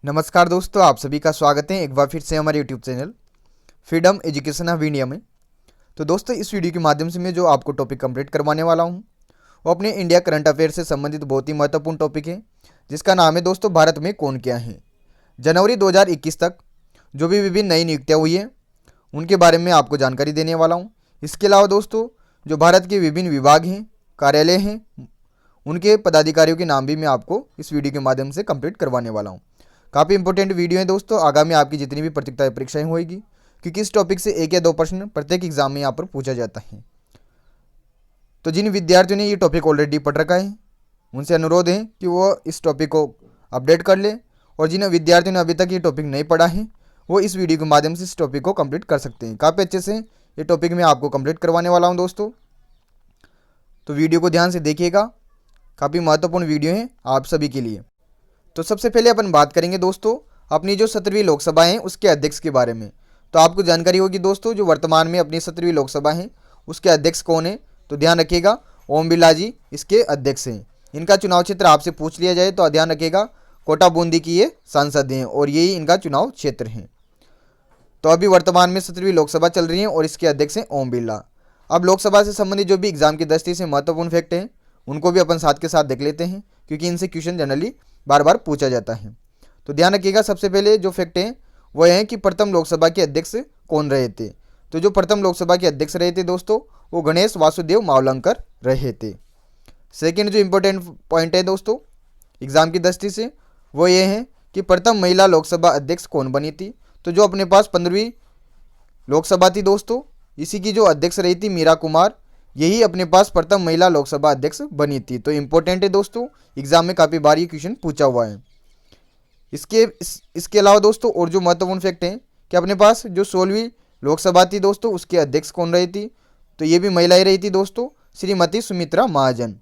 नमस्कार दोस्तों, आप सभी का स्वागत है एक बार फिर से हमारे YouTube channel freedom education of India में। तो दोस्तों, इस वीडियो के माध्यम से मैं जो आपको टॉपिक कंप्लीट करवाने वाला हूं वो अपने इंडिया करंट अफेयर से संबंधित बहुत ही महत्वपूर्ण टॉपिक है, जिसका नाम है दोस्तों भारत में कौन क्या है। जनवरी 2021 तक जो भी विभिन्न नई नियुक्तियाँ हुई हैं उनके बारे में आपको जानकारी देने वाला हूँ। इसके अलावा दोस्तों, जो भारत के विभिन्न विभाग हैं, कार्यालय हैं, उनके पदाधिकारियों के नाम भी मैं आपको इस वीडियो के माध्यम से कंप्लीट करवाने वाला हूँ। काफ़ी इंपॉर्टेंट वीडियो है दोस्तों, आगामी आपकी जितनी भी प्रतियोगिता परीक्षाएं होगी, क्योंकि इस टॉपिक से 1 या 2 प्रश्न प्रत्येक एग्जाम में यहाँ पर पूछा जाता है। तो जिन विद्यार्थियों ने ये टॉपिक ऑलरेडी पढ़ रखा है उनसे अनुरोध है कि वो इस टॉपिक को अपडेट कर ले, और जिन विद्यार्थियों ने अभी तक ये टॉपिक नहीं पढ़ा है वो इस वीडियो के माध्यम से इस टॉपिक को कंप्लीट कर सकते हैं। काफ़ी अच्छे से ये टॉपिक मैं आपको कंप्लीट करवाने वाला हूँ दोस्तों, तो वीडियो को ध्यान से देखिएगा। काफ़ी महत्वपूर्ण वीडियो है आप सभी के लिए। तो सबसे पहले अपन बात करेंगे दोस्तों अपनी जो 17वीं लोकसभा है उसके अध्यक्ष के बारे में। तो आपको जानकारी होगी दोस्तों, जो वर्तमान में अपनी 17वीं लोकसभा है उसके अध्यक्ष कौन है, तो ध्यान रखिएगा ओम बिरला जी इसके अध्यक्ष हैं। इनका चुनाव क्षेत्र आपसे पूछ लिया जाए तो ध्यान रखिएगा कोटा बूंदी की ये सांसद हैं और यही इनका चुनाव क्षेत्र है। तो अभी वर्तमान में 17वीं लोकसभा चल रही है और इसके अध्यक्ष हैं ओम बिरला। अब लोकसभा से संबंधित जो भी एग्जाम की दृष्टि से महत्वपूर्ण फैक्ट हैं उनको भी अपन साथ के साथ देख लेते हैं, क्योंकि इनसे क्वेश्चन जनरली बार बार पूछा जाता है। तो ध्यान रखिएगा, सबसे पहले जो फैक्ट हैं वो है कि प्रथम लोकसभा के अध्यक्ष कौन रहे थे। तो जो प्रथम लोकसभा के अध्यक्ष रहे थे दोस्तों वो गणेश वासुदेव मावलंकर रहे थे। सेकेंड जो इम्पोर्टेंट पॉइंट है दोस्तों एग्जाम की दृष्टि से वो ये है कि प्रथम महिला लोकसभा अध्यक्ष कौन बनी थी। तो जो अपने पास 15वीं लोकसभा थी दोस्तों, इसी की जो अध्यक्ष रही थी मीरा कुमार, यही अपने पास प्रथम महिला लोकसभा अध्यक्ष बनी थी। तो इम्पोर्टेंट है दोस्तों, एग्जाम में काफ़ी बार ये क्वेश्चन पूछा हुआ है। इसके अलावा दोस्तों और जो महत्वपूर्ण फैक्ट हैं कि अपने पास जो 16वीं लोकसभा थी दोस्तों उसके अध्यक्ष कौन रही थी, तो ये भी महिलाएं रही थी दोस्तों, श्रीमती सुमित्रा महाजन।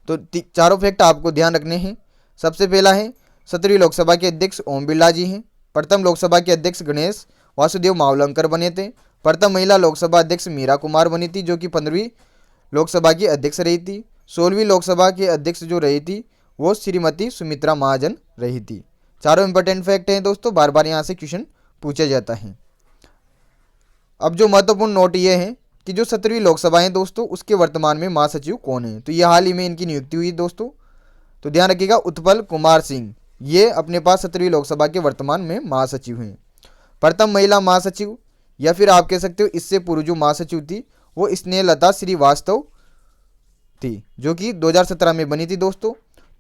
तो चारों फैक्ट आपको ध्यान रखने हैं। सबसे पहला है 17वीं लोकसभा के अध्यक्ष ओम बिरला जी हैं। प्रथम लोकसभा के अध्यक्ष गणेश वासुदेव मावलंकर बने थे। प्रथम महिला लोकसभा अध्यक्ष मीरा कुमार बनी थी, जो कि 15वीं लोकसभा की अध्यक्ष रही थी। 16वीं लोकसभा के अध्यक्ष जो रही थी वो श्रीमती सुमित्रा महाजन रही थी। चारों इंपॉर्टेंट फैक्ट हैं दोस्तों, बार बार यहाँ से क्वेश्चन पूछा जाता है। अब जो महत्वपूर्ण नोट ये है कि जो 17वीं लोकसभा है दोस्तों उसके वर्तमान में महासचिव कौन है। तो ये हाल ही में इनकी नियुक्ति हुई दोस्तों। तो ध्यान रखिएगा उत्पल कुमार सिंह, ये अपने पास 17वीं लोकसभा के वर्तमान में महासचिव हैं। प्रथम महिला महासचिव, या फिर आप कह सकते हो इससे पूर्व जो महासचिव थी वो स्नेहलता श्रीवास्तव थी, जो कि 2017 में बनी थी दोस्तों।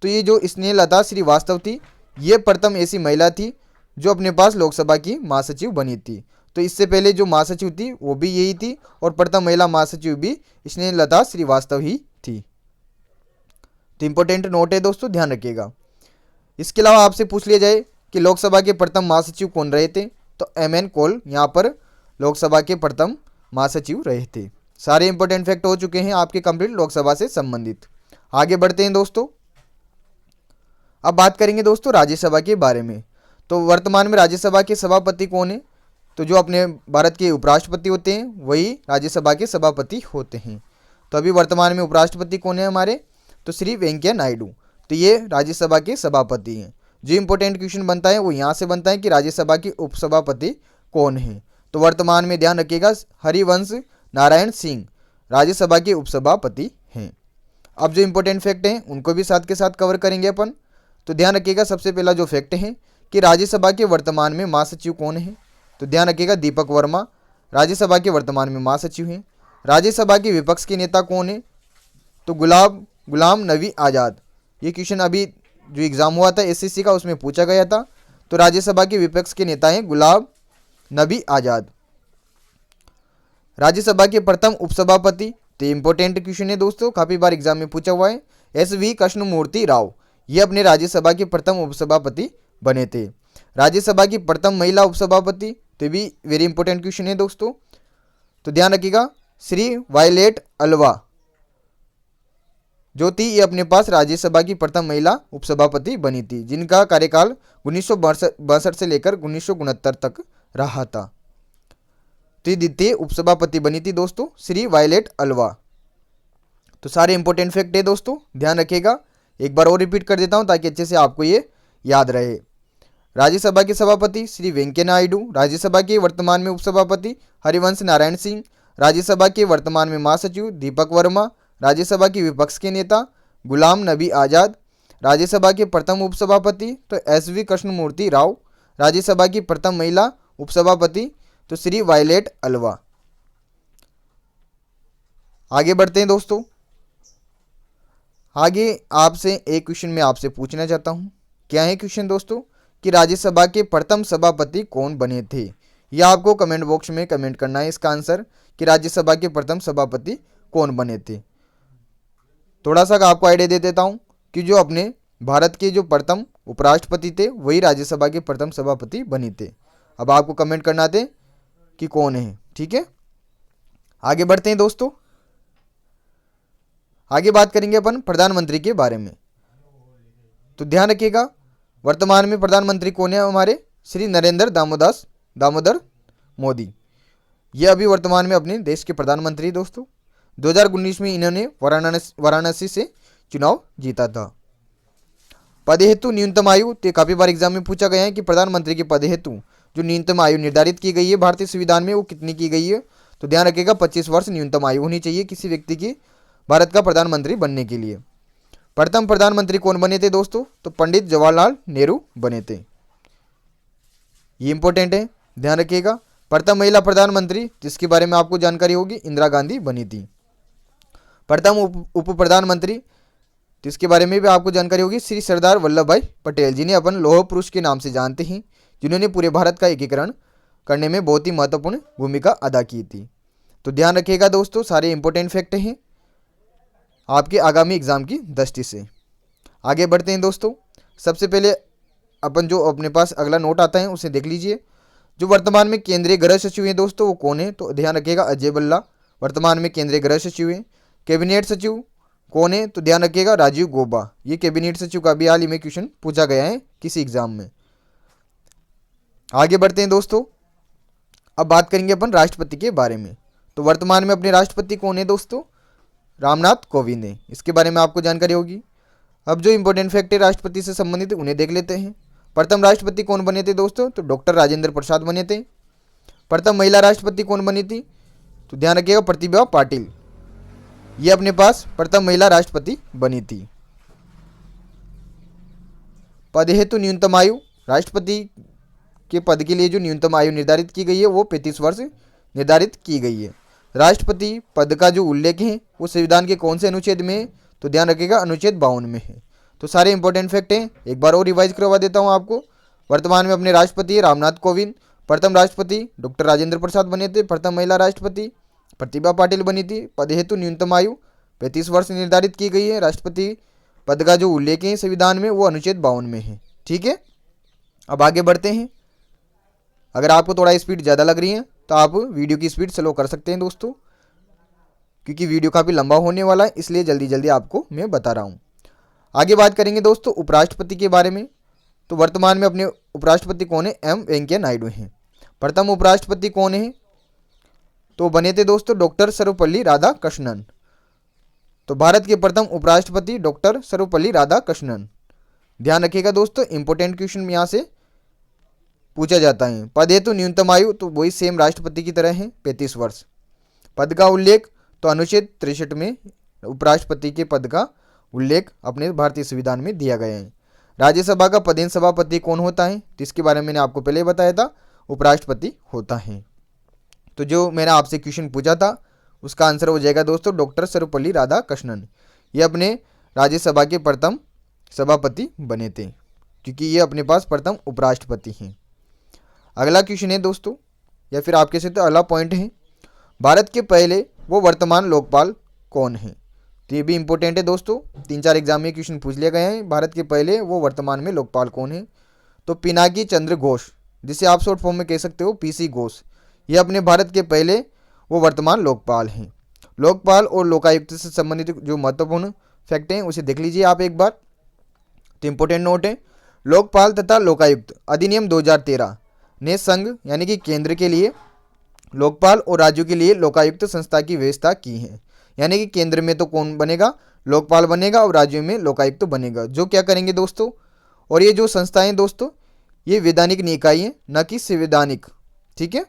तो ये जो स्नेहलता श्रीवास्तव थी ये प्रथम ऐसी महिला थी जो अपने पास लोकसभा की महासचिव बनी थी। तो इससे पहले जो महासचिव थी वो भी यही थी और प्रथम महिला महासचिव भी स्नेहलता श्रीवास्तव ही थी। तो इंपॉर्टेंट नोट है दोस्तों, ध्यान रखिएगा। इसके अलावा आपसे पूछ लिया जाए कि लोकसभा के प्रथम महासचिव कौन रहे थे, तो MN कौल यहाँ पर लोकसभा के प्रथम महासचिव रहे थे। सारे इंपॉर्टेंट फैक्ट हो चुके हैं आपके कंप्लीट लोकसभा से संबंधित। आगे बढ़ते हैं दोस्तों। अब बात करेंगे दोस्तों राज्यसभा के बारे में। तो वर्तमान में राज्यसभा के सभापति कौन है, तो जो अपने भारत के उपराष्ट्रपति होते हैं वही राज्यसभा के सभापति होते हैं। तो अभी वर्तमान में उपराष्ट्रपति कौन है हमारे, तो श्री वेंकैया नायडू, तो ये राज्यसभा के सभापति हैं। जो इंपॉर्टेंट क्वेश्चन बनता है वो यहाँ से बनता है कि राज्यसभा के उपसभापति कौन है। तो वर्तमान में ध्यान रखिएगा हरिवंश नारायण सिंह राज्यसभा के उपसभापति हैं। अब जो इंपॉर्टेंट फैक्ट हैं उनको भी साथ के साथ कवर करेंगे अपन। तो ध्यान रखिएगा सबसे पहला जो फैक्ट है कि राज्यसभा के वर्तमान में महासचिव कौन है, तो ध्यान रखिएगा दीपक वर्मा राज्यसभा के वर्तमान में महासचिव हैं। राज्यसभा के विपक्ष के नेता कौन है, तो गुलाम नबी आज़ाद। ये क्वेश्चन अभी जो एग्ज़ाम हुआ था SSC का उसमें पूछा गया था। तो राज्यसभा के विपक्ष के नेता हैं गुलाम नबी आज़ाद। राज्यसभा के प्रथम उपसभापति, तो इंपॉर्टेंट क्वेश्चन है दोस्तों, काफ़ी बार एग्जाम में पूछा हुआ है, SV कृष्णमूर्ति राव, ये अपने राज्यसभा के प्रथम उपसभापति बने थे। राज्यसभा की प्रथम महिला उपसभापति, तो भी वेरी इंपॉर्टेंट क्वेश्चन है दोस्तों। तो ध्यान रखिएगा श्री वायलेट अलवा जो थी ये अपने पास राज्यसभा की प्रथम महिला उपसभापति बनी थी, जिनका कार्यकाल 1962 से लेकर 1969 तक रहा था। तो ये द्वितीय उपसभापति बनी थी दोस्तों श्री वायलेट अलवा। तो सारे इंपॉर्टेंट फैक्ट है दोस्तों, ध्यान रखिएगा। एक बार और रिपीट कर देता हूं ताकि अच्छे से आपको ये याद रहे। राज्यसभा के सभापति श्री वेंकैया नायडू, राज्यसभा के वर्तमान में उपसभापति हरिवंश नारायण सिंह, राज्यसभा के वर्तमान में महासचिव दीपक वर्मा, राज्यसभा के विपक्ष के नेता गुलाम नबी आज़ाद, राज्यसभा के प्रथम उपसभापति तो SV कृष्णमूर्ति राव, राज्यसभा की प्रथम महिला उपसभापति तो श्री वायलेट अलवा। आगे बढ़ते हैं दोस्तों। आगे आपसे एक क्वेश्चन मैं आपसे पूछना चाहता हूं। क्या है क्वेश्चन दोस्तों कि राज्यसभा के प्रथम सभापति कौन बने थे। यह आपको कमेंट बॉक्स में कमेंट करना है इसका आंसर कि राज्यसभा के प्रथम सभापति कौन बने थे। थोड़ा सा आपको आइडिया दे देता हूं कि जो अपने भारत के जो प्रथम उपराष्ट्रपति थे वही राज्यसभा के प्रथम सभापति बने थे। अब आपको कमेंट करना थे कि कौन है। ठीक है, आगे बढ़ते हैं दोस्तों। आगे बात करेंगे अपन प्रधानमंत्री के बारे में। तो ध्यान रखिएगा वर्तमान में प्रधानमंत्री कौन है हमारे श्री नरेंद्र दामोदर मोदी। ये अभी वर्तमान में अपने देश के प्रधानमंत्री दोस्तों। 2019 में इन्होंने वाराणसी से चुनाव जीता था। पद हेतु न्यूनतम आयु, तो काफ़ी बार एग्जाम में पूछा गया है कि प्रधानमंत्री के पद हेतु जो न्यूनतम आयु निर्धारित की गई है भारतीय संविधान में वो कितनी की गई है। तो ध्यान रखिएगा 25 वर्ष न्यूनतम आयु होनी चाहिए किसी व्यक्ति की भारत का प्रधानमंत्री बनने के लिए। प्रथम प्रधानमंत्री कौन बने थे दोस्तों, तो पंडित जवाहरलाल नेहरू बने थे। ये इंपॉर्टेंट है, ध्यान रखिएगा। प्रथम महिला प्रधानमंत्री जिसके बारे में आपको जानकारी होगी इंदिरा गांधी बनी थी। प्रथम उप प्रधानमंत्री जिसके बारे में भी आपको जानकारी होगी श्री सरदार वल्लभ भाई पटेल, जिन्हें अपन लौह पुरुष के नाम से जानते हैं, जिन्होंने पूरे भारत का एकीकरण करने में बहुत ही महत्वपूर्ण भूमिका अदा की थी। तो ध्यान रखिएगा दोस्तों, सारे इंपॉर्टेंट फैक्ट हैं आपके आगामी एग्जाम की दृष्टि से। आगे बढ़ते हैं दोस्तों। सबसे पहले अपन जो अपने पास अगला नोट आता है उसे देख लीजिए। जो वर्तमान में केंद्रीय गृह सचिव हैं दोस्तों वो कौन है, तो ध्यान रखिएगा अजय भल्ला वर्तमान में केंद्रीय गृह सचिव हैं। कैबिनेट सचिव कौन है, तो ध्यान रखिएगा राजीव गौबा। ये कैबिनेट सचिव का भी हाल ही में क्वेश्चन पूछा गया है किसी एग्जाम में। आगे बढ़ते हैं दोस्तों। अब बात करेंगे अपन राष्ट्रपति के बारे में। तो वर्तमान में अपने राष्ट्रपति कौन है दोस्तों, रामनाथ कोविंद है। इसके बारे में आपको जानकारी होगी। अब जो इंपॉर्टेंट फैक्ट है राष्ट्रपति से संबंधित उन्हें देख लेते हैं। प्रथम राष्ट्रपति कौन बने थे दोस्तों, तो डॉक्टर राजेंद्र प्रसाद बने थे। प्रथम महिला राष्ट्रपति कौन बनी थी, तो ध्यान रखिएगा प्रतिभा पाटिल। ये अपने पास प्रथम महिला राष्ट्रपति बनी थी। पद हेतु न्यूनतम आयु, राष्ट्रपति के पद के लिए जो न्यूनतम आयु निर्धारित की गई है वो 35 वर्ष निर्धारित की गई है। राष्ट्रपति पद का जो उल्लेख है वो संविधान के कौन से अनुच्छेद में है, तो ध्यान रखिएगा अनुच्छेद 52 में है। तो सारे इंपॉर्टेंट फैक्ट हैं, एक बार और रिवाइज करवा देता हूं आपको। वर्तमान में अपने राष्ट्रपति रामनाथ कोविंद, प्रथम राष्ट्रपति डॉक्टर राजेंद्र प्रसाद बने थे, प्रथम महिला राष्ट्रपति प्रतिभा पाटिल बनी थी। पद हेतु न्यूनतम आयु 35 वर्ष निर्धारित की गई है। राष्ट्रपति पद का जो उल्लेख है संविधान में वो अनुच्छेद 52 में है। ठीक है, अब आगे बढ़ते हैं। अगर आपको थोड़ा स्पीड ज़्यादा लग रही है तो आप वीडियो की स्पीड स्लो कर सकते हैं दोस्तों, क्योंकि वीडियो काफ़ी लंबा होने वाला है, इसलिए जल्दी जल्दी आपको मैं बता रहा हूँ। आगे बात करेंगे दोस्तों उपराष्ट्रपति के बारे में। तो वर्तमान में अपने उपराष्ट्रपति कौन है, M वेंकैया नायडू हैं। प्रथम उपराष्ट्रपति कौन है, तो बने थे दोस्तों डॉक्टर सर्वपल्ली राधाकृष्णन। तो भारत के प्रथम उपराष्ट्रपति डॉक्टर सर्वपल्ली राधाकृष्णन। ध्यान रखिएगा दोस्तों, इंपॉर्टेंट क्वेश्चन यहाँ से पूछा जाता है। पद हेतु न्यूनतम आयु तो वही सेम राष्ट्रपति की तरह है 35 वर्ष। पद का उल्लेख तो अनुच्छेद 63 में उपराष्ट्रपति के पद का उल्लेख अपने भारतीय संविधान में दिया गया है। राज्यसभा का पदेन सभापति कौन होता है, तो इसके बारे में मैंने आपको पहले बताया था, उपराष्ट्रपति होता है। तो जो मैंने आपसे क्वेश्चन पूछा था उसका आंसर हो जाएगा दोस्तों डॉक्टर सर्वपल्ली राधाकृष्णन। ये अपने राज्यसभा के प्रथम सभापति बने थे, क्योंकि ये अपने पास प्रथम उपराष्ट्रपति हैं। अगला क्वेश्चन है दोस्तों, या फिर आपके से तो अगला पॉइंट है, भारत के पहले वो वर्तमान लोकपाल कौन है। तो ये भी इंपॉर्टेंट है दोस्तों, 3-4 एग्जाम में क्वेश्चन पूछ लिया गया है। भारत के पहले वो वर्तमान में लोकपाल कौन है, तो पिनाकी चंद्र घोष, जिसे आप शॉर्ट फॉर्म में कह सकते हो PC घोष। ये अपने भारत के पहले वो वर्तमान लोकपाल हैं। लोकपाल और लोकायुक्त से संबंधित जो महत्वपूर्ण फैक्ट हैं उसे देख लीजिए आप एक बार। तो इंपॉर्टेंट नोट है, लोकपाल तथा लोकायुक्त अधिनियम 2013 ने संघ यानी कि केंद्र के लिए लोकपाल और राज्यों के लिए लोकायुक्त संस्था की व्यवस्था की है। यानी कि केंद्र में तो कौन बनेगा, लोकपाल बनेगा, और राज्यों में लोकायुक्त बनेगा, जो क्या करेंगे दोस्तों। और ये जो संस्थाएं दोस्तों ये वैधानिक निकाय है, न कि संवैधानिक। ठीक है,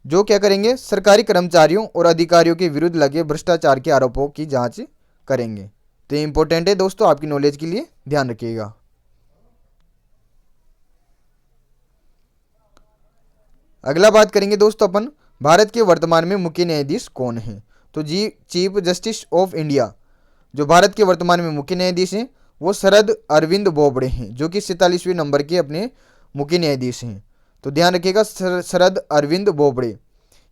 जो क्या करेंगे, सरकारी कर्मचारियों और अधिकारियों के विरुद्ध लगे भ्रष्टाचार के आरोपों की जांच करेंगे। तो ये इंपॉर्टेंट है दोस्तों, आपकी नॉलेज के लिए ध्यान रखिएगा। अगला बात करेंगे दोस्तों अपन, भारत के वर्तमान में मुख्य न्यायाधीश कौन है। तो जी चीफ जस्टिस ऑफ इंडिया, जो भारत के वर्तमान में मुख्य न्यायाधीश हैं वो शरद अरविंद बोबड़े हैं, जो कि 47वें नंबर के अपने मुख्य न्यायाधीश हैं। तो ध्यान रखिएगा, शरद अरविंद बोबड़े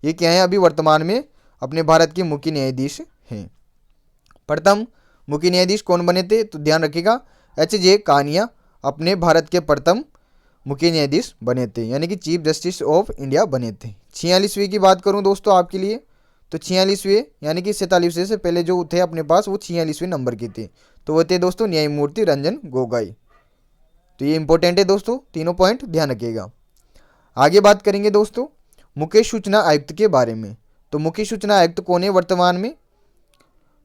ये क्या है, अभी वर्तमान में अपने भारत के मुख्य न्यायाधीश हैं। प्रथम मुख्य न्यायाधीश कौन बने थे, तो ध्यान रखिएगा H.J. कानिया अपने भारत के प्रथम मुख्य न्यायाधीश बने थे, यानी कि चीफ जस्टिस ऑफ इंडिया बने थे। 46वीं की बात करूं दोस्तों आपके लिए, तो 46वें यानी कि 47वें से पहले जो थे अपने पास वो 46वें नंबर के थे, तो वो थे दोस्तों न्यायमूर्ति रंजन गोगोई। तो ये इंपॉर्टेंट है दोस्तों, तीनों पॉइंट ध्यान रखिएगा। आगे बात करेंगे दोस्तों मुख्य सूचना आयुक्त के बारे में। तो मुख्य सूचना आयुक्त कौन है वर्तमान में,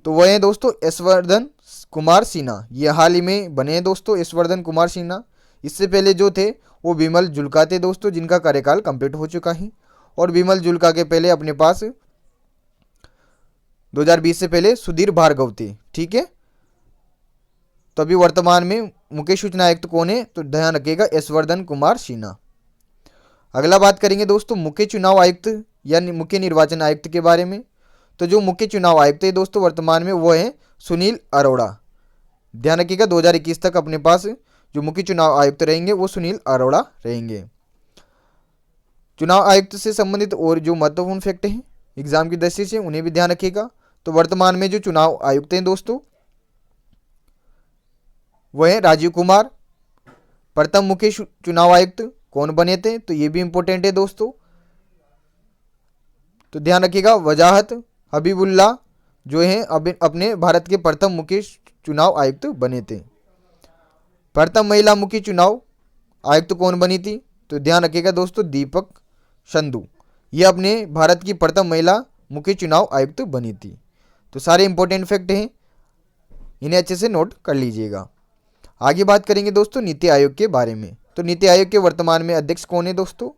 तो वह है दोस्तों यशवर्धन कुमार सिन्हा। ये हाल ही में बने हैं दोस्तों यशवर्धन कुमार सिन्हा। इससे पहले जो थे वो बिमल जुल्का थे दोस्तों, जिनका कार्यकाल कंप्लीट हो चुका है। और बिमल जुल्का के पहले अपने पास 2020 से पहले सुधीर भार्गव थे। ठीक है, तो अभी वर्तमान में मुख्य सूचना आयुक्त कौन है, तो ध्यान रखिएगा यशवर्धन कुमार सिन्हा। अगला बात करेंगे दोस्तों मुख्य चुनाव आयुक्त या मुख्य निर्वाचन आयुक्त के बारे में। तो जो मुख्य चुनाव आयुक्त है दोस्तों वर्तमान में वो है सुनील अरोड़ा। ध्यान रखिएगा 2021 तक अपने पास जो मुख्य चुनाव आयुक्त रहेंगे वो सुनील अरोड़ा रहेंगे। चुनाव आयुक्त से संबंधित और जो महत्वपूर्ण फैक्ट हैं एग्जाम की दृष्टि से उन्हें भी ध्यान रखिएगा। तो वर्तमान में जो चुनाव आयुक्त हैं दोस्तों वह है राजीव कुमार। प्रथम मुख्य चुनाव आयुक्त कौन बने थे, तो ये भी इंपॉर्टेंट है दोस्तों, तो ध्यान रखिएगा वजाहत हबीबुल्ला जो है अपने भारत के प्रथम मुख्य चुनाव आयुक्त बने थे। प्रथम महिला मुख्य चुनाव आयुक्त कौन बनी थी, तो ध्यान रखिएगा दोस्तों दीपक संधू। ये अपने भारत की प्रथम महिला मुख्य चुनाव आयुक्त बनी थी। तो सारे इंपॉर्टेंट फैक्ट हैं, इन्हें अच्छे से नोट कर लीजिएगा। आगे बात करेंगे दोस्तों नीति आयोग के बारे में। तो नीति आयोग के वर्तमान में अध्यक्ष कौन है दोस्तों,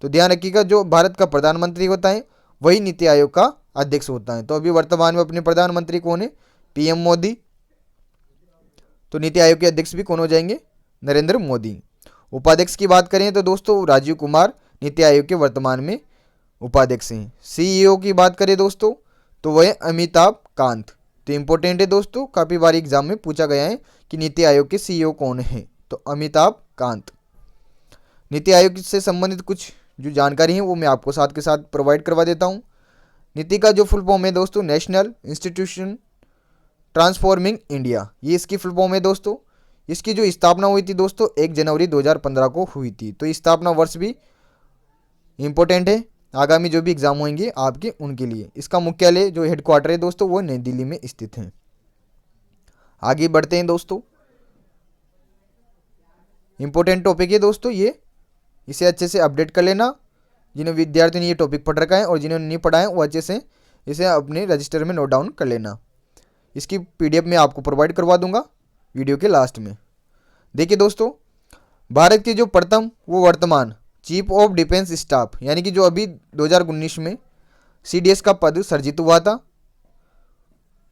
तो ध्यान रखिएगा जो भारत का प्रधानमंत्री होता है वही नीति आयोग का अध्यक्ष होता है। तो अभी वर्तमान में अपने प्रधानमंत्री कौन है, पीएम मोदी। तो नीति आयोग के अध्यक्ष भी कौन हो जाएंगे, नरेंद्र मोदी। उपाध्यक्ष की बात करें तो दोस्तों राजीव कुमार नीति आयोग के वर्तमान में उपाध्यक्ष हैं। सीईओ की बात करें दोस्तों तो वह अमिताभ कांत। तो इंपॉर्टेंट है दोस्तों, काफ़ी बार एग्जाम में पूछा गया है कि नीति आयोग के सीईओ कौन है, तो अमिताभ कांत। नीति आयोग से संबंधित कुछ जो जानकारी है वो मैं आपको साथ के साथ प्रोवाइड करवा देता हूँ। नीति का जो फुल फॉर्म है दोस्तों नेशनल इंस्टीट्यूशन ट्रांसफॉर्मिंग इंडिया, ये इसकी फुल फॉर्म है दोस्तों। इसकी जो स्थापना हुई थी दोस्तों 1 जनवरी 2015 को हुई थी। तो स्थापना वर्ष भी इंपॉर्टेंट है, आगामी जो भी एग्जाम होंगे आपके उनके लिए। इसका मुख्यालय जो हेडक्वार्टर है दोस्तों वो नई दिल्ली में स्थित है। आगे बढ़ते हैं दोस्तों, इंपॉर्टेंट टॉपिक है दोस्तों ये, इसे अच्छे से अपडेट कर लेना। जिन्हें विद्यार्थियों ने ये टॉपिक पढ़ रखा है और जिन्होंने नहीं पढ़ा है वो अच्छे से इसे अपने रजिस्टर में नोट डाउन कर लेना। इसकी पीडीएफ मैं आपको प्रोवाइड करवा दूंगा वीडियो के लास्ट में। देखिए दोस्तों, भारत के जो प्रथम वो वर्तमान चीफ ऑफ डिफेंस स्टाफ यानी कि जो अभी 2019 में सीडीएस का पद सर्जित हुआ था।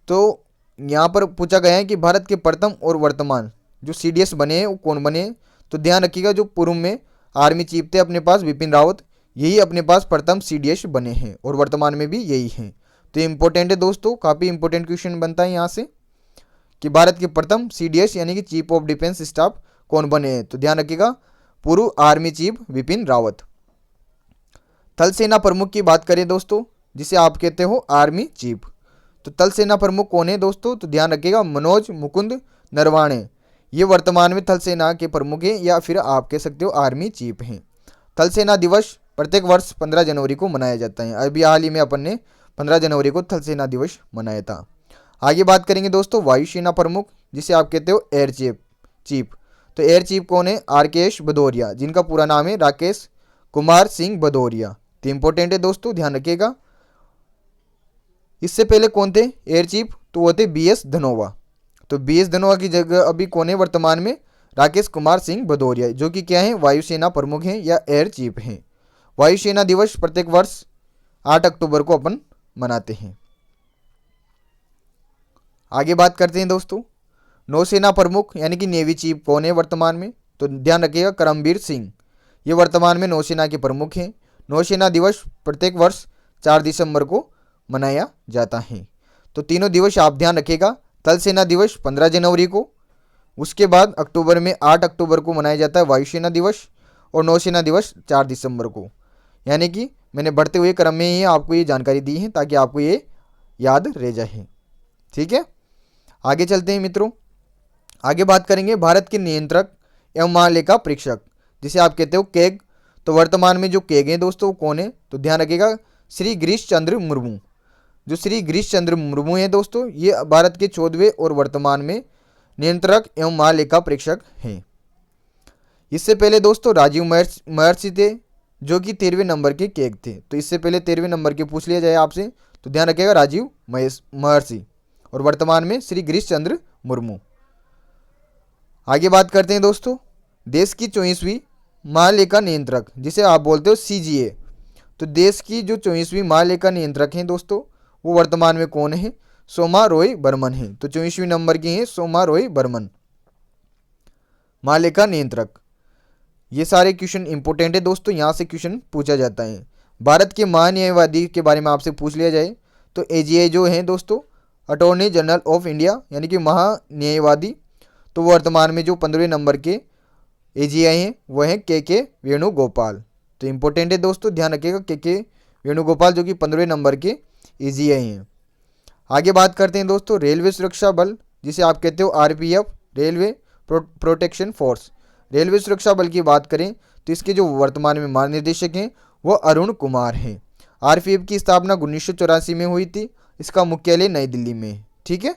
तो यहाँ पर पूछा गया है कि भारत के प्रथम और वर्तमान जो सीडीएस बने हैं वो कौन बने हैं। तो ध्यान रखिएगा जो पूर्व में आर्मी चीफ थे अपने पास बिपिन रावत, यही अपने पास प्रथम सीडीएस बने हैं और वर्तमान में भी यही हैं। तो इंपॉर्टेंट है दोस्तों, काफ़ी इंपॉर्टेंट क्वेश्चन बनता है यहाँ से कि भारत के प्रथम सीडीएस यानी कि चीफ ऑफ डिफेंस स्टाफ कौन बने हैं। तो ध्यान रखिएगा पूर्व आर्मी चीफ बिपिन रावत। थल सेना प्रमुख की बात करें दोस्तों, जिसे आप कहते हो आर्मी चीफ, तो थल सेना प्रमुख कौन है दोस्तों, तो ध्यान रखिएगा मनोज मुकुंद नरवाणे। ये वर्तमान में थल सेना के प्रमुख हैं या फिर आप कह सकते हो आर्मी चीफ हैं। थल सेना दिवस प्रत्येक वर्ष 15 जनवरी को मनाया जाता है। अभी हाल ही में अपन ने 15 जनवरी को थल सेना दिवस मनाया था। आगे बात करेंगे दोस्तों वायुसेना प्रमुख, जिसे आप कहते हो एयर चीफ। तो एयर चीफ कौन है, राकेश भदौरिया, जिनका पूरा नाम है राकेश कुमार सिंह भदौरिया। तो इंपॉर्टेंट है दोस्तों, ध्यान रखिएगा। इससे पहले कौन थे एयर चीफ, तो वो थे बीएस धनोवा। तो बीएस धनोवा की जगह अभी कौन है वर्तमान में, राकेश कुमार सिंह भदौरिया, जो कि क्या है, वायुसेना प्रमुख हैं या एयर चीफ हैं। वायुसेना दिवस प्रत्येक वर्ष 8 अक्टूबर को अपन मनाते हैं। आगे बात करते हैं दोस्तों, नौसेना प्रमुख यानी कि नेवी चीफ कौन है वर्तमान में, तो ध्यान रखिएगा करमबीर सिंह, ये वर्तमान में नौसेना के प्रमुख हैं। नौसेना दिवस प्रत्येक वर्ष 4 दिसंबर को मनाया जाता है। तो तीनों दिवस आप ध्यान रखिएगा। थल सेना दिवस 15 जनवरी को, उसके बाद अक्टूबर में 8 अक्टूबर को मनाया जाता है वायुसेना दिवस, और नौसेना दिवस 4 दिसंबर को। यानी कि मैंने बढ़ते हुए क्रम में ही आपको ये जानकारी दी है ताकि आपको ये याद रह जाए। ठीक है, आगे चलते हैं मित्रों। आगे बात करेंगे भारत के नियंत्रक एवं महालेखा परीक्षक, जिसे आप कहते हो कैग। तो वर्तमान में जो कैग हैं दोस्तों वो कौन है, तो ध्यान रखिएगा श्री गिरीश चंद्र मुर्मू। जो श्री गिरीश चंद्र मुर्मू हैं दोस्तों, ये भारत के 14वें और वर्तमान में नियंत्रक एवं महालेखा परीक्षक हैं। इससे पहले दोस्तों राजीव महर्षि थे, जो कि 13वें नंबर के कैग थे। तो इससे पहले 13वें नंबर के पूछ लिया जाए आपसे, तो ध्यान रखिएगा राजीव महर्षि, और वर्तमान में श्री गिरीश चंद्र मुर्मू। आगे बात करते हैं दोस्तों, देश की 24वीं महालेखा नियंत्रक, जिसे आप बोलते हो CGA। तो देश की जो 24वीं महालेखा नियंत्रक हैं दोस्तों, वो वर्तमान में कौन है, सोमा रॉय बर्मन है। तो 24वीं नंबर की हैं सोमा रॉय बर्मन, महालेखा नियंत्रक। ये सारे क्वेश्चन इंपॉर्टेंट है दोस्तों, यहाँ से क्वेश्चन पूछा जाता है। भारत के महान्यायवादी के बारे में आपसे पूछ लिया जाए, तो AGI जो है दोस्तों, अटॉर्नी जनरल ऑफ इंडिया, यानी कि महान्यायवादी। तो वर्तमान में जो 15वें नंबर के AGI हैं वो हैं KK वेणुगोपाल। तो इंपॉर्टेंट है दोस्तों, ध्यान रखिएगा KK वेणुगोपाल, जो कि 15वें नंबर के AGI हैं। आगे बात करते हैं दोस्तों, रेलवे सुरक्षा बल, जिसे आप कहते हो RPF, railway protection force. Railway सुरक्षा बल की बात करें तो इसके जो वर्तमान में महानिदेशक हैं वो अरुण कुमार हैं। RPF की स्थापना 1984 में हुई थी, इसका मुख्यालय नई दिल्ली में है। ठीक है,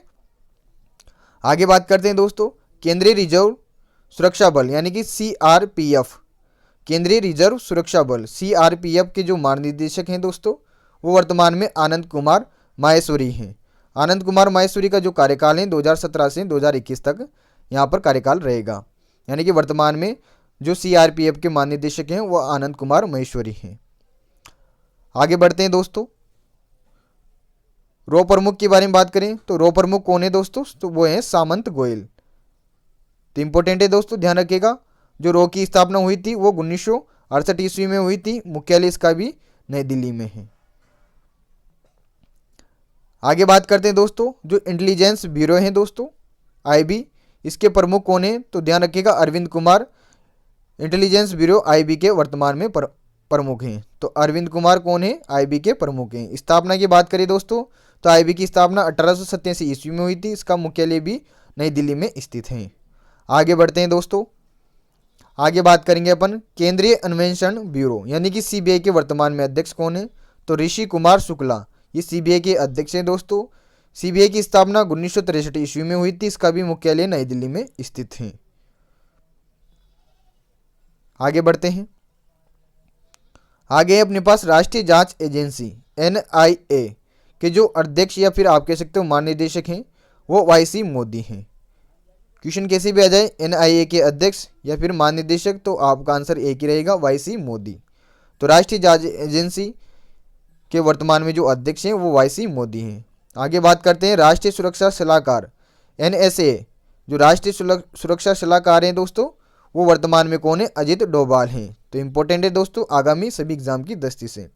आगे बात करते हैं दोस्तों, केंद्रीय रिजर्व सुरक्षा बल यानी कि CRPF, केंद्रीय रिजर्व सुरक्षा बल CRPF के जो महानिदेशक हैं दोस्तों, वो वर्तमान में आनंद कुमार माहेश्वरी हैं। आनंद कुमार माहेश्वरी का जो कार्यकाल है 2017 से 2021 तक यहाँ पर कार्यकाल रहेगा। यानी कि वर्तमान में जो CRPF के महानिदेशक हैं वो आनंद कुमार माहेश्वरी हैं। आगे बढ़ते हैं दोस्तों, रो प्रमुख के बारे में बात करें तो रो प्रमुख कौन है दोस्तों, तो वो है सामंत गोयल। तो इंपॉर्टेंट है दोस्तों, ध्यान रखिएगा। जो रो की स्थापना हुई थी वो 1968 ईस्वी में हुई थी, मुख्यालय इसका भी नई दिल्ली में है। आगे बात करते हैं दोस्तों, जो इंटेलिजेंस ब्यूरो है दोस्तों IB, इसके प्रमुख कौन है, तो ध्यान रखिएगा Arvind Kumar intelligence bureau IB के वर्तमान में प्रमुख हैं। तो अरविंद कुमार कौन है, IB के प्रमुख हैं। स्थापना की बात करें दोस्तों तो IB की स्थापना 1887 ईस्वी में हुई थी, इसका मुख्यालय भी नई दिल्ली में स्थित है। आगे बढ़ते हैं दोस्तों, आगे बात करेंगे अपन केंद्रीय अन्वेषण ब्यूरो यानी कि CBI के वर्तमान में अध्यक्ष कौन है, तो ऋषि कुमार शुक्ला, ये CBI के अध्यक्ष हैं दोस्तों। CBI की स्थापना 1963 ईस्वी में हुई थी, इसका भी मुख्यालय नई दिल्ली में स्थित है। आगे बढ़ते हैं, आगे अपने पास राष्ट्रीय जांच एजेंसी NIA के जो अध्यक्ष या फिर आप कह सकते हो महानिदेशक हैं वो YC मोदी हैं। क्वेश्चन कैसे भी आ जाए NIA के अध्यक्ष या फिर महानिदेशक, तो आपका आंसर एक ही रहेगा, YC मोदी। तो राष्ट्रीय जांच एजेंसी के वर्तमान में जो अध्यक्ष हैं वो YC मोदी हैं। आगे बात करते हैं राष्ट्रीय सुरक्षा सलाहकार NSA, जो राष्ट्रीय सुरक्षा सलाहकार हैं दोस्तों वो वर्तमान में कौन है, अजित डोभाल हैं। तो इंपॉर्टेंट है दोस्तों, आगामी सभी एग्जाम की दृष्टि से।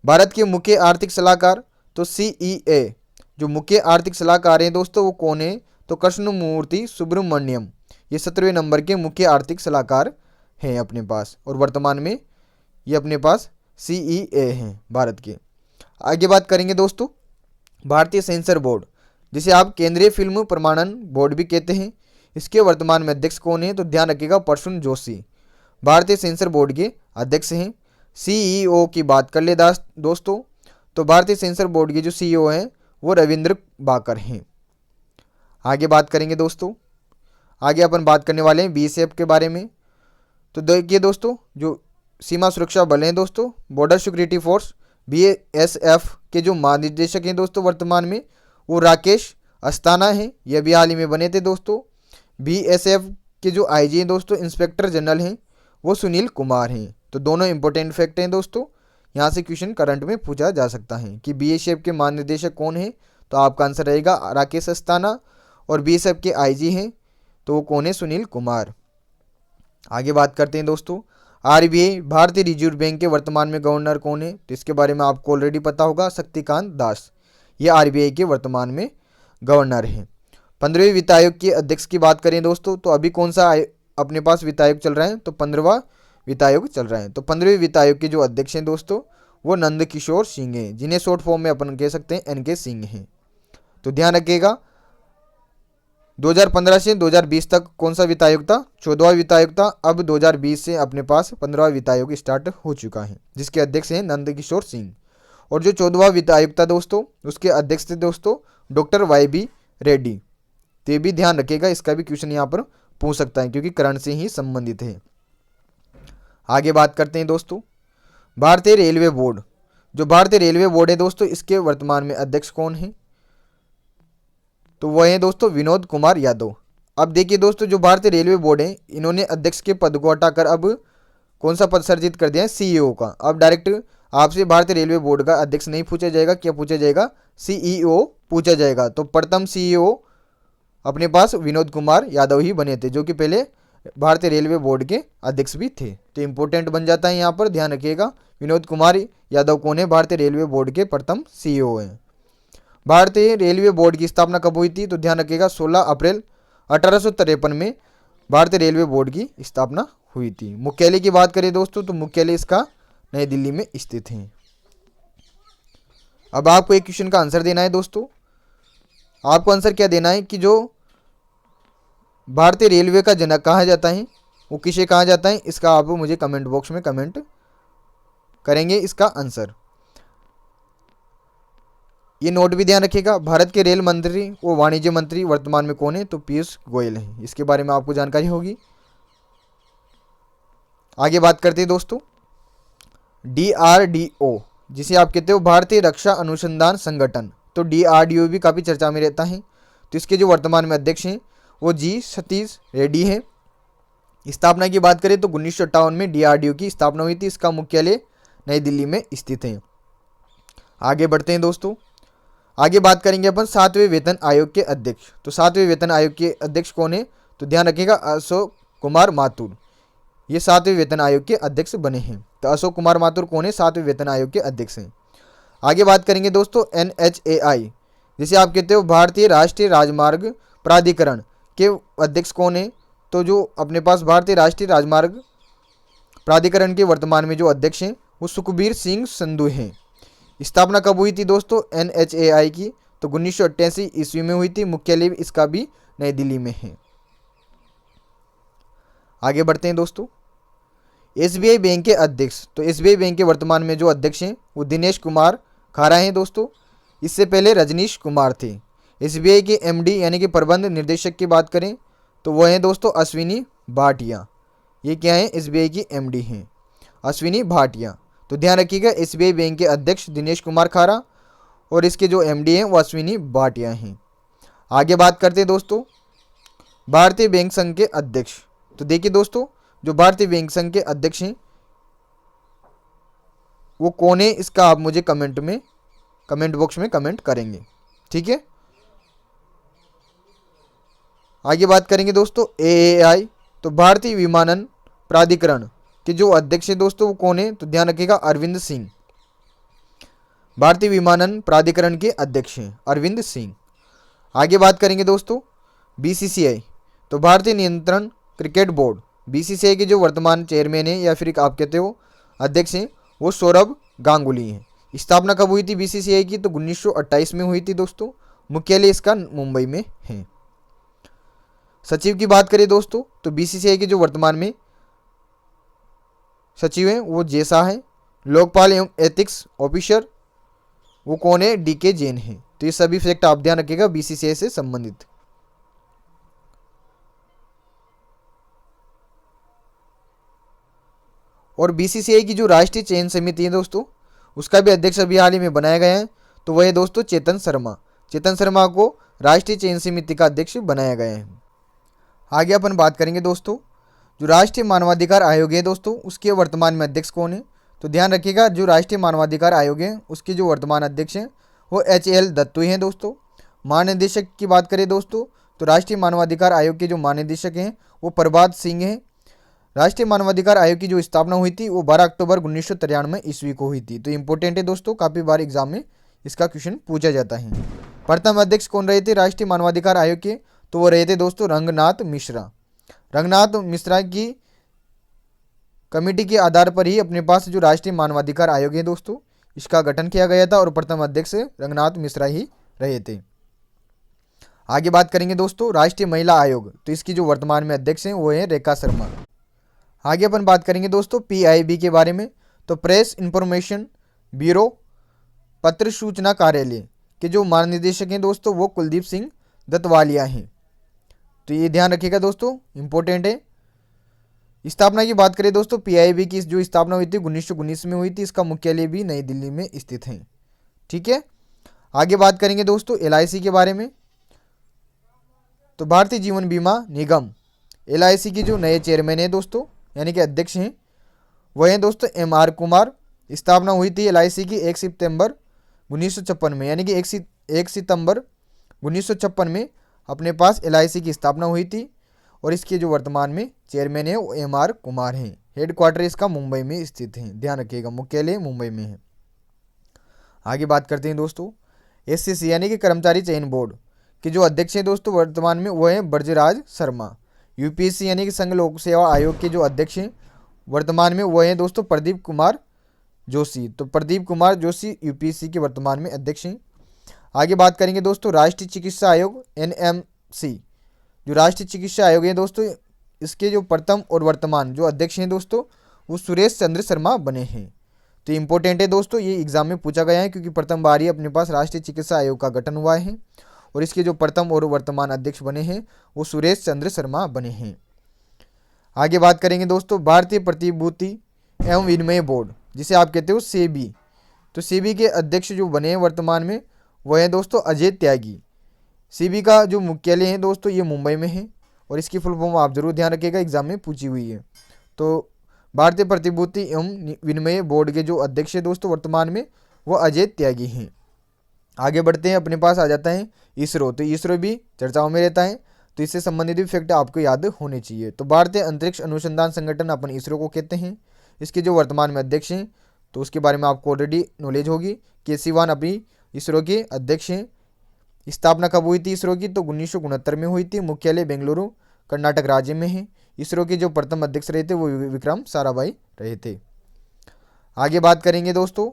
भारत के मुख्य आर्थिक सलाहकार, तो CEA जो मुख्य आर्थिक सलाहकार हैं दोस्तों वो कौन है, तो कृष्णमूर्ति सुब्रमण्यम, ये 17वें नंबर के मुख्य आर्थिक सलाहकार हैं अपने पास, और वर्तमान में ये अपने पास CEA हैं भारत के। आगे बात करेंगे दोस्तों भारतीय सेंसर बोर्ड, जिसे आप केंद्रीय फिल्म प्रमाणन बोर्ड भी कहते हैं, इसके वर्तमान में अध्यक्ष कौन है, तो ध्यान रखिएगा प्रसून जोशी भारतीय सेंसर बोर्ड के अध्यक्ष हैं। CEO की बात कर ले दोस्तों, तो भारतीय सेंसर बोर्ड के जो CEO हैं वो रविंद्र बाकर हैं। आगे बात करेंगे दोस्तों, आगे अपन बात करने वाले हैं BSF के बारे में। तो देखिए दोस्तों, जो सीमा सुरक्षा बल हैं दोस्तों, बॉर्डर सिक्योरिटी फोर्स BSF के जो महानिदेशक हैं दोस्तों वर्तमान में वो राकेश अस्थाना हैं, ये भी हाल ही में बने थे दोस्तों। BSF के जो आईजी हैं दोस्तों, इंस्पेक्टर जनरल हैं, वो सुनील कुमार हैं। तो दोनों इंपॉर्टेंट फैक्ट हैं दोस्तों, यहाँ से क्वेश्चन करंट में पूछा जा सकता है कि बीएसएफ के महानिदेशक कौन है, तो आपका आंसर रहेगा राकेश अस्थाना। और बीएसएफ के आईजी हैं तो वो कौन है, सुनील कुमार। आगे बात करते हैं दोस्तों, आरबीआई भारतीय रिजर्व बैंक के वर्तमान में गवर्नर कौन है, तो इसके बारे में आपको ऑलरेडी पता होगा, शक्तिकांत दास, ये आरबीआई के वर्तमान में गवर्नर हैं। 15वें वित्त आयोग के अध्यक्ष की बात करें दोस्तों, तो अभी कौन सा अपने पास वित्त आयोग चल रहा है, तो 15वां वित्त आयोग चल रहा है। तो 15वें वित्त आयोग के जो अध्यक्ष हैं दोस्तों, वो नंद किशोर सिंह हैं, जिन्हें शॉर्ट फॉर्म में अपन कह सकते हैं एनके सिंह हैं। तो ध्यान रखिएगा, 2015 से 2020 तक कौन सा वित्त आयोग था, 14वां वित्त आयोग था। अब 2020 से अपने पास 15वां वित्त आयोग स्टार्ट हो चुका है, जिसके अध्यक्ष हैं नंद किशोर सिंह। और जो 14वां वित्त आयोग था दोस्तों, उसके अध्यक्ष थे दोस्तों डॉक्टर YB रेड्डी। तो ये भी ध्यान रखिएगा, इसका भी क्वेश्चन यहाँ पर पूछ सकता है क्योंकि करंट से ही संबंधित है। आगे बात करते हैं दोस्तों, भारतीय रेलवे बोर्ड, जो भारतीय रेलवे बोर्ड है दोस्तों, इसके वर्तमान में अध्यक्ष कौन है, तो वह है दोस्तों विनोद कुमार यादव। अब देखिए दोस्तों, जो भारतीय रेलवे बोर्ड है, इन्होंने अध्यक्ष के पद को हटाकर अब कौन सा पद सर्जित कर दिया है, CEO का। अब डायरेक्ट आपसे भारतीय रेलवे बोर्ड का अध्यक्ष नहीं पूछा जाएगा, क्या पूछा जाएगा, CEO पूछा जाएगा। तो प्रथम CEO अपने पास विनोद कुमार यादव ही बने थे, जो कि पहले भारतीय रेलवे बोर्ड के अध्यक्ष भी थे। तो इंपॉर्टेंट बन जाता है यहाँ पर, ध्यान रखिएगा, विनोद कुमार यादव कौन है, भारतीय रेलवे बोर्ड के प्रथम CEO हैं। भारतीय रेलवे बोर्ड की स्थापना कब हुई थी, तो ध्यान रखिएगा 16 अप्रैल 1853 में भारतीय रेलवे बोर्ड की स्थापना हुई थी। मुख्यालय की बात करें दोस्तों, तो मुख्यालय इसका नई दिल्ली में स्थित है। अब आपको एक क्वेश्चन का आंसर देना है दोस्तों। आपको आंसर क्या देना है कि जो भारतीय रेलवे का जनक कहा जाता है, वो किसे कहा जाता है, इसका आप मुझे कमेंट बॉक्स में कमेंट करेंगे इसका आंसर। ये नोट भी ध्यान रखिएगा, भारत के रेल मंत्री और वाणिज्य मंत्री वर्तमान में कौन है, तो पीयूष गोयल है। इसके बारे में आपको जानकारी होगी। आगे बात करते हैं दोस्तों, DRDO, जिसे आप कहते हो भारतीय रक्षा अनुसंधान संगठन, तो DRDO भी काफ़ी चर्चा में रहता है। तो इसके जो वर्तमान में अध्यक्ष हैं वो G सतीश रेड्डी हैं। स्थापना की बात करें तो 1958 में DRDO की स्थापना हुई थी। इसका मुख्यालय नई दिल्ली में स्थित है। आगे बढ़ते हैं दोस्तों, आगे बात करेंगे अपन 7वें वेतन आयोग के अध्यक्ष। तो 7वें वेतन आयोग के अध्यक्ष कौन है, तो ध्यान रखिएगा अशोक कुमार माथुर, ये 7वें वेतन आयोग के अध्यक्ष बने हैं। तो अशोक कुमार माथुर कौन है, 7वें वेतन आयोग के अध्यक्ष हैं। आगे बात करेंगे दोस्तों NHAI, जिसे आप कहते हो भारतीय राष्ट्रीय राजमार्ग प्राधिकरण के अध्यक्ष कौन है, तो जो अपने पास भारतीय राष्ट्रीय राजमार्ग प्राधिकरण के वर्तमान में जो अध्यक्ष हैं वो सुखबीर सिंह संधू हैं। स्थापना कब हुई थी दोस्तों NHAI की, तो 1988 ईस्वी में हुई थी। मुख्यालय इसका भी नई दिल्ली में है। आगे बढ़ते हैं दोस्तों, SBI बैंक के अध्यक्ष, तो SBI बैंक के वर्तमान में जो अध्यक्ष हैं वो दिनेश कुमार खारा हैं दोस्तों। इससे पहले रजनीश कुमार थे। SBI के MD यानी कि प्रबंध निर्देशक की बात करें तो वो हैं दोस्तों अश्विनी भाटिया। ये क्या है, SBI की MD हैं अश्विनी भाटिया। तो ध्यान रखिएगा, SBI बैंक के अध्यक्ष दिनेश कुमार खारा और इसके जो MD हैं वो अश्विनी भाटिया हैं। आगे बात करते हैं दोस्तों भारतीय बैंक संघ के अध्यक्ष। तो देखिए दोस्तों, जो भारतीय बैंक संघ के अध्यक्ष हैं वो कौन है, इसका आप मुझे कमेंट बॉक्स में कमेंट करेंगे, ठीक है। आगे बात करेंगे दोस्तों AAI, तो भारतीय विमानन प्राधिकरण के जो अध्यक्ष है दोस्तों वो कौन है, तो ध्यान रखिएगा अरविंद सिंह। भारतीय विमानन प्राधिकरण के अध्यक्ष हैं अरविंद सिंह। आगे बात करेंगे दोस्तों BCCI, तो भारतीय नियंत्रण क्रिकेट बोर्ड, BCCI के जो वर्तमान चेयरमैन हैं या फिर आप कहते हो अध्यक्ष हैं वो सौरभ गांगुली हैं। स्थापना कब हुई थी BCCI की, तो 1928 में हुई थी दोस्तों। मुख्यालय इसका मुंबई में है। सचिव की बात करें दोस्तों तो BCCI के जो वर्तमान में सचिव हैं वो जैसा है। लोकपाल एवं एथिक्स ऑफिसर वो कौन है, DK जैन है। तो ये सभी फैक्ट आप ध्यान रखिएगा BCCI से संबंधित। और BCCI की जो राष्ट्रीय चयन समिति है दोस्तों उसका भी अध्यक्ष अभी हाल ही में बनाया गया है, तो वह है दोस्तों चेतन शर्मा। चेतन शर्मा को राष्ट्रीय चयन समिति का अध्यक्ष बनाया गया है। आगे अपन बात करेंगे दोस्तों, जो राष्ट्रीय मानवाधिकार आयोग है दोस्तों, उसके वर्तमान में अध्यक्ष कौन है। तो ध्यान रखिएगा, जो राष्ट्रीय मानवाधिकार आयोग है उसके जो वर्तमान अध्यक्ष हैं वो HL दत्तू हैं दोस्तों। महानिदेशक की बात करें दोस्तों, तो राष्ट्रीय मानवाधिकार आयोग के जो महानिदेशक हैं वो प्रभात सिंह हैं। राष्ट्रीय मानवाधिकार आयोग की जो स्थापना हुई थी वो 12 अक्टूबर 1993 ईस्वी को हुई थी। तो इंपॉर्टेंट है दोस्तों, काफ़ी बार एग्जाम में इसका क्वेश्चन पूछा जाता है। प्रथम अध्यक्ष कौन रहे थे राष्ट्रीय मानवाधिकार आयोग के, तो वो रहे थे दोस्तों रंगनाथ मिश्रा। रंगनाथ मिश्रा की कमेटी के आधार पर ही अपने पास जो राष्ट्रीय मानवाधिकार आयोग है दोस्तों, इसका गठन किया गया था और प्रथम अध्यक्ष रंगनाथ मिश्रा ही रहे थे। आगे बात करेंगे दोस्तों राष्ट्रीय महिला आयोग, तो इसकी जो वर्तमान में अध्यक्ष हैं वो है रेखा शर्मा। आगे अपन बात करेंगे दोस्तों PIB के बारे में, तो प्रेस इंफॉर्मेशन ब्यूरो पत्र सूचना कार्यालय के जो महानिदेशक हैं दोस्तों वो कुलदीप सिंह दत्तवालिया हैं। तो ये ध्यान रखिएगा दोस्तों, इंपॉर्टेंट है। स्थापना की बात करें दोस्तों, PIB की जो स्थापना हुई थी 1919 में हुई थी। इसका मुख्यालय भी नई दिल्ली में स्थित है। ठीक है, आगे बात करेंगे दोस्तों LIC के बारे में, तो भारतीय जीवन बीमा निगम LIC की जो नए चेयरमैन है दोस्तों, यानी कि अध्यक्ष हैं, वह हैं दोस्तों MR कुमार। स्थापना हुई थी LIC की 1 सितंबर 1956 में, यानी कि 1 सितंबर 1956 में अपने पास LIC की स्थापना हुई थी और इसके जो वर्तमान में चेयरमैन है वो MR कुमार हैं। हेडक्वार्टर इसका मुंबई में स्थित है, ध्यान रखिएगा, मुख्यालय मुंबई में है। आगे बात करते हैं दोस्तों SCC यानी कि कर्मचारी चयन बोर्ड के जो अध्यक्ष हैं दोस्तों वर्तमान में वो हैं ब्रजराज शर्मा। UPSC यानी कि संघ लोक सेवा आयोग के जो अध्यक्ष हैं वर्तमान में वो हैं दोस्तों प्रदीप कुमार जोशी। तो प्रदीप कुमार जोशी UPSC के वर्तमान में अध्यक्ष हैं। आगे बात करेंगे दोस्तों राष्ट्रीय चिकित्सा आयोग NMC। जो राष्ट्रीय चिकित्सा आयोग है दोस्तों, इसके जो प्रथम और वर्तमान जो अध्यक्ष हैं दोस्तों वो सुरेश चंद्र शर्मा बने हैं। तो इंपॉर्टेंट है दोस्तों, ये एग्जाम में पूछा गया है क्योंकि प्रथम बार ही अपने पास राष्ट्रीय चिकित्सा आयोग का गठन हुआ है और इसके जो प्रथम और वर्तमान अध्यक्ष बने हैं वो सुरेश चंद्र शर्मा बने हैं। आगे बात करेंगे दोस्तों भारतीय प्रतिभूति एवं विनिमय बोर्ड, जिसे आप कहते हो SEBI। तो SEBI के अध्यक्ष जो बने हैं वर्तमान में वह है दोस्तों अजय त्यागी। SEBI का जो मुख्यालय है दोस्तों ये मुंबई में है और इसकी फुल फॉर्म आप जरूर ध्यान रखिएगा, एग्जाम में पूछी हुई है। तो भारतीय प्रतिभूति एवं विनिमय बोर्ड के जो अध्यक्ष है दोस्तों वर्तमान में वो अजय त्यागी हैं। आगे बढ़ते हैं, अपने पास आ जाता है ISRO। तो ISRO भी चर्चाओं में रहता है, तो इससे संबंधित भी फैक्ट आपको याद होने चाहिए। तो भारतीय अंतरिक्ष अनुसंधान संगठन अपन ISRO को कहते हैं। इसके जो वर्तमान में अध्यक्ष हैं तो उसके बारे में आपको ऑलरेडी नॉलेज होगी कि सिवान अभी ISRO के अध्यक्ष हैं। स्थापना कब हुई थी ISRO की, तो 1969 में हुई थी। मुख्यालय बेंगलुरु कर्नाटक राज्य में है। ISRO के जो प्रथम अध्यक्ष रहे थे वो विक्रम साराभाई रहे थे। आगे बात करेंगे दोस्तों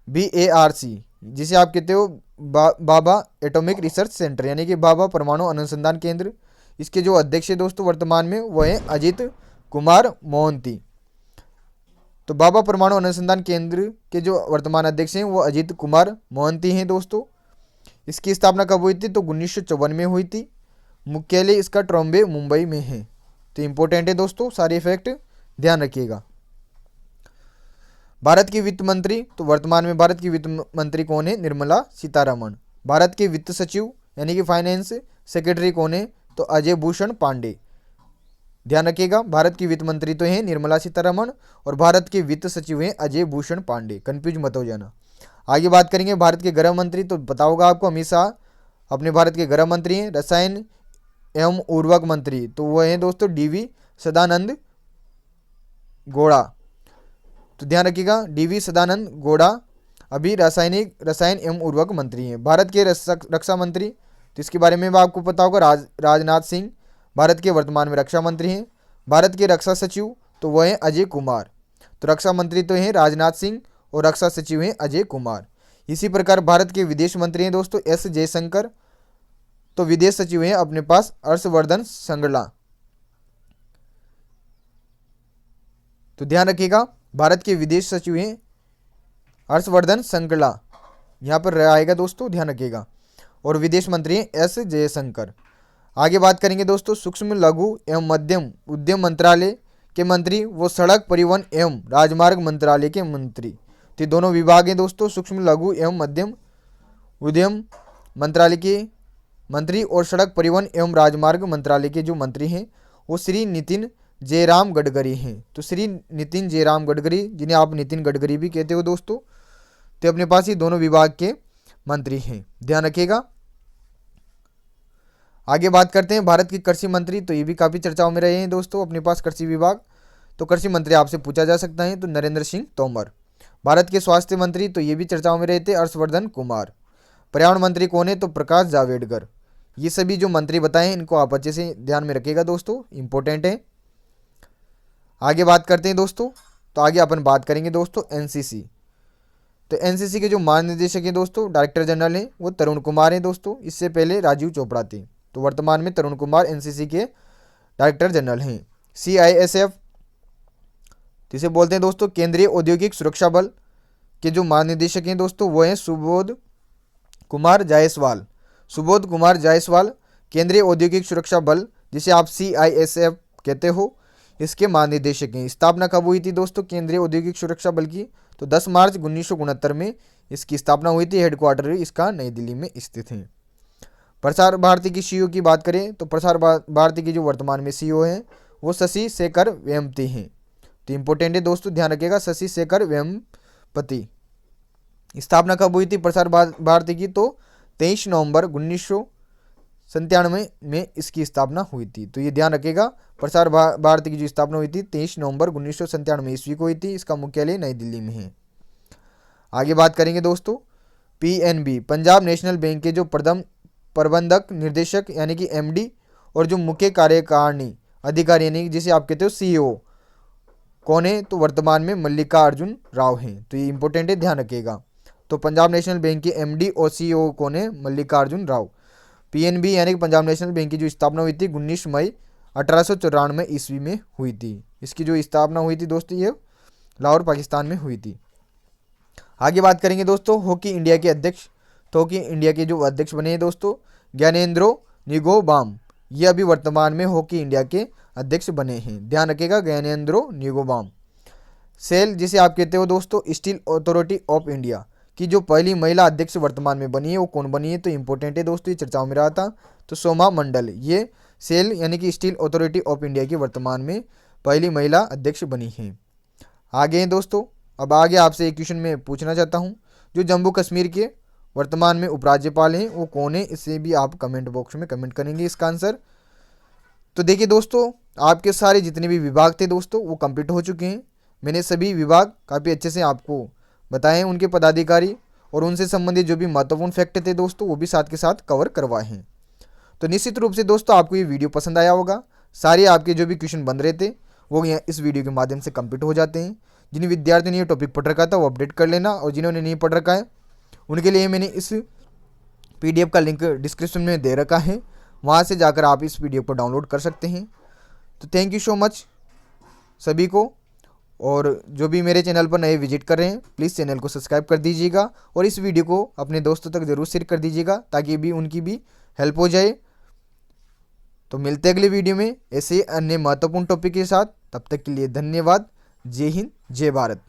BARC, जिसे आप कहते हो बाबा एटॉमिक रिसर्च सेंटर, यानी कि बाबा परमाणु अनुसंधान केंद्र। इसके जो अध्यक्ष है दोस्तों वर्तमान में वो है अजित कुमार मोहंती। तो बाबा परमाणु अनुसंधान केंद्र के जो वर्तमान अध्यक्ष हैं वो अजित कुमार मोहंती हैं दोस्तों। इसकी स्थापना कब हुई थी, तो 1954 में हुई थी। मुख्यालय इसका ट्रॉम्बे मुंबई में है। तो इंपॉर्टेंट है दोस्तों, सारे फैक्ट ध्यान रखिएगा। भारत की वित्त मंत्री, तो वर्तमान में भारत की वित्त मंत्री कौन है, निर्मला सीतारमण। भारत के वित्त सचिव यानी कि फाइनेंस सेक्रेटरी कौन है, तो अजय भूषण पांडे। ध्यान रखिएगा, भारत की वित्त मंत्री तो हैं निर्मला सीतारमण और भारत के वित्त सचिव हैं अजय भूषण पांडे, कंफ्यूज मत हो जाना। आगे बात करेंगे भारत के गृह मंत्री, तो पता होगा आपको अमित शाह अपने भारत के गृह मंत्री हैं। रसायन एवं उर्वरक मंत्री तो वो हैं दोस्तों DV सदानंद गौड़ा। तो ध्यान रखिएगा, DV सदानंद गौड़ा अभी रसायन एवं उर्वरक मंत्री हैं। भारत के रक्षा मंत्री, तो इसके बारे में भी आपको पता होगा, राजनाथ सिंह भारत के वर्तमान में रक्षा मंत्री हैं। भारत के रक्षा सचिव तो वह हैं अजय कुमार। तो रक्षा मंत्री तो हैं राजनाथ सिंह और रक्षा सचिव हैं अजय कुमार। इसी प्रकार भारत के विदेश मंत्री हैं दोस्तों S जयशंकर। तो विदेश सचिव हैं अपने पास हर्षवर्धन श्रृंगला। तो ध्यान रखिएगा, भारत के विदेश सचिव हैं हर्षवर्धन श्रृंगला, यहाँ पर आएगा दोस्तों, ध्यान रखिएगा। और विदेश मंत्री हैं S जयशंकर। आगे बात करेंगे दोस्तों सूक्ष्म लघु एवं मध्यम उद्यम मंत्रालय के मंत्री वो सड़क परिवहन एवं राजमार्ग मंत्रालय के मंत्री। तो दोनों विभाग हैं दोस्तों, सूक्ष्म लघु एवं मध्यम उद्यम मंत्रालय के मंत्री और सड़क परिवहन एवं राजमार्ग मंत्रालय के जो मंत्री हैं वो श्री नितिन जयराम गडकरी हैं। तो श्री नितिन जयराम गडकरी, जिन्हें आप नितिन गडकरी भी कहते हो दोस्तों, तो अपने पास ही दोनों विभाग के मंत्री हैं, ध्यान रखिएगा। आगे बात करते हैं भारत के कृषि मंत्री, तो ये भी काफ़ी चर्चाओं में रहे हैं दोस्तों अपने पास कृषि विभाग। तो कृषि मंत्री आपसे पूछा जा सकता है तो नरेंद्र सिंह तोमर। भारत के स्वास्थ्य मंत्री, तो ये भी चर्चाओं में रहे थे, हर्षवर्धन कुमार। पर्यावरण मंत्री कौन है, तो प्रकाश जावड़ेकर। ये सभी जो मंत्री बताए हैं इनको आप अच्छे से ध्यान में रखिएगा दोस्तों, इंपॉर्टेंट है। आगे बात करते हैं दोस्तों, तो आगे अपन बात करेंगे दोस्तों एनसीसी। तो एनसीसी के जो महानिदेशक हैं दोस्तों, डायरेक्टर जनरल हैं, वो तरुण कुमार हैं दोस्तों। इससे पहले राजीव चोपड़ा थे, तो वर्तमान में तरुण कुमार एनसीसी के डायरेक्टर जनरल हैं। CISF, जिसे बोलते हैं दोस्तों केंद्रीय औद्योगिक सुरक्षा बल के जो महानिदेशक हैं दोस्तों, वो हैं सुबोध कुमार जायसवाल। सुबोध कुमार जायसवाल केंद्रीय औद्योगिक सुरक्षा बल, जिसे आप CISF कहते हो, इसके महानिदेशक हैं। स्थापना कब हुई थी दोस्तों केंद्रीय औद्योगिक सुरक्षा बल की, तो 10 मार्च 1969 में इसकी स्थापना हुई थी। हेडक्वार्टर इसका नई दिल्ली में स्थित है। प्रसार भारती की CEO की बात करें तो प्रसार भारती की जो वर्तमान में CEO हैं वो शशि शेखर वेम्पति हैं। तो इंपॉर्टेंट है दोस्तों, ध्यान रखिएगा, शशि शेखर वेम्पति। स्थापना कब हुई थी प्रसार भारती की, तो 23 नवंबर 1997 में इसकी स्थापना हुई थी। तो ये ध्यान रखिएगा, प्रसार भारती की जो स्थापना हुई थी 23 नवंबर 1997 ईस्वी को हुई थी। इसका मुख्यालय नई दिल्ली में है। आगे बात करेंगे दोस्तों PNB, पंजाब नेशनल बैंक के जो प्रबंधक निर्देशक यानी कि MD और जो मुख्य कार्यकारिणी अधिकारी यानी कि जिसे आप कहते हो CEO कौन है, तो वर्तमान में मल्लिकार्जुन राव हैं। तो ये इंपॉर्टेंट है, ध्यान रखिएगा। तो पंजाब नेशनल बैंक के MD और CEO कौन है, मल्लिकार्जुन राव। PNB यानी कि पंजाब नेशनल बैंक की जो स्थापना हुई थी 19 मई 1894 ईस्वी में हुई थी। इसकी जो स्थापना हुई थी दोस्तों ये लाहौर पाकिस्तान में हुई थी। आगे बात करेंगे दोस्तों हॉकी इंडिया के अध्यक्ष। तो हॉकी इंडिया के जो अध्यक्ष बने हैं दोस्तों ज्ञानेंद्रो निगोबाम, ये अभी वर्तमान में हॉकी इंडिया के अध्यक्ष बने हैं, ध्यान रखिएगा, ज्ञानेंद्रो निगोबाम। सेल, जिसे आप कहते हो दोस्तों स्टील अथॉरिटी ऑफ इंडिया की जो पहली महिला अध्यक्ष वर्तमान में बनी है वो कौन बनी है, तो इंपॉर्टेंट है दोस्तों, ये चर्चाओं में रहा था। तो सोमा मंडल, ये सेल यानी कि स्टील अथॉरिटी ऑफ इंडिया की वर्तमान में पहली महिला अध्यक्ष बनी है। आगे हैं दोस्तों, अब आगे आपसे एक क्वेश्चन मैं पूछना चाहता हूँ, जो जम्मू कश्मीर के वर्तमान में उपराज्यपाल हैं वो कौन है, इसे भी आप कमेंट बॉक्स में कमेंट करेंगे इसका आंसर। तो देखिए दोस्तों, आपके सारे जितने भी विभाग थे दोस्तों वो कंप्लीट हो चुके हैं। मैंने सभी विभाग काफ़ी अच्छे से आपको बताए हैं, उनके पदाधिकारी और उनसे संबंधित जो भी महत्वपूर्ण फैक्ट थे दोस्तों वो भी साथ के साथ कवर करवाए हैं। तो निश्चित रूप से दोस्तों आपको ये वीडियो पसंद आया होगा। सारे आपके जो भी क्वेश्चन बन रहे थे वो इस वीडियो के माध्यम से कंप्लीट हो जाते हैं। जिन विद्यार्थियों ने ये टॉपिक पढ़ रखा था वो अपडेट कर लेना, और जिन्होंने नहीं पढ़ रखा है उनके लिए मैंने इस PDF का लिंक डिस्क्रिप्शन में दे रखा है, वहाँ से जाकर आप इस PDF को डाउनलोड कर सकते हैं। तो थैंक यू सो मच सभी को, और जो भी मेरे चैनल पर नए विजिट कर रहे हैं प्लीज़ चैनल को सब्सक्राइब कर दीजिएगा और इस वीडियो को अपने दोस्तों तक ज़रूर शेयर कर दीजिएगा ताकि भी उनकी भी हेल्प हो जाए। तो मिलते हैं अगले वीडियो में ऐसे अन्य महत्वपूर्ण टॉपिक के साथ, तब तक के लिए धन्यवाद। जय हिंद, जय भारत।